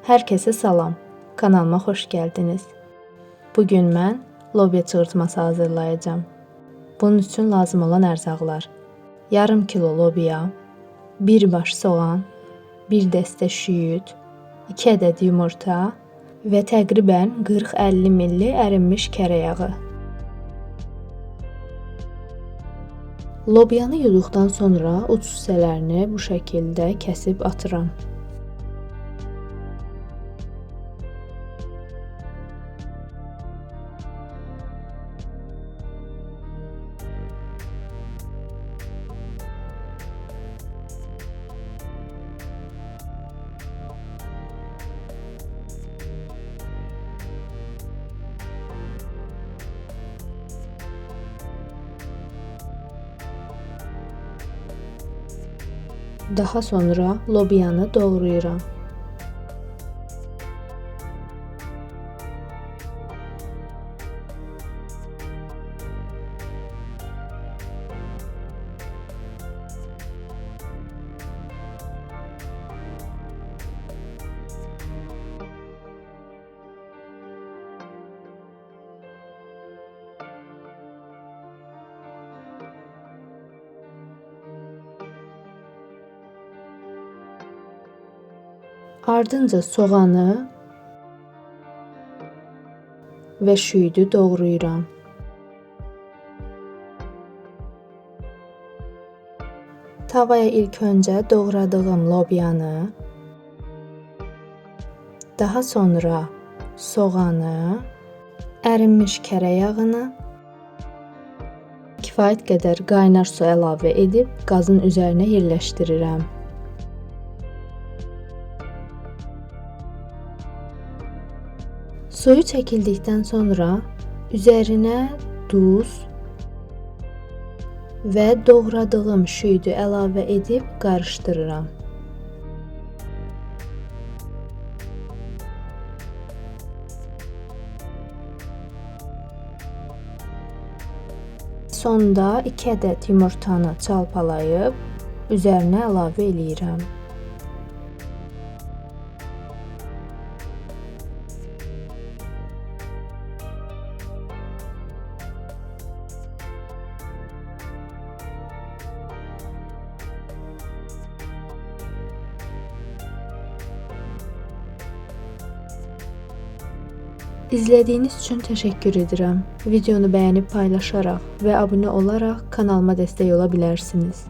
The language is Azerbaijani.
Herkese salam. Kanalıma xoş gəldiniz. Bugün mən lobya çığırtması hazırlayacağım. Bunun üçün lazım olan ərzaqlar: yarım kilo lobya, 1 baş soğan, 1 dəstə şüyüd, 2 ədəd yumurta və təqribən 40-50 ml ərinmiş kərə yağı. Lobyanı yuduqdan sonra uç hissələrini bu şəkildə kəsib atıram. Daha sonra lobyanı doğrayıram. Ardınca soğanı və şüyüdü doğrayıram. Tavaya ilk öncə doğradığım lobyanı, daha sonra soğanı, ərinmiş kərə yağını, kifayət qədər qaynar su əlavə edib qazın üzərinə yerləşdirirəm. Suyu çəkildikdən sonra üzərinə duz və doğradığım şüyüdü əlavə edib qarışdırıram. Sonda 2 ədəd yumurtanı çalpalayıb üzərinə əlavə eləyirəm. İzlədiyiniz üçün təşəkkür edirəm. Videonu bəyənib paylaşaraq və abunə olaraq kanalıma dəstək ola bilərsiniz.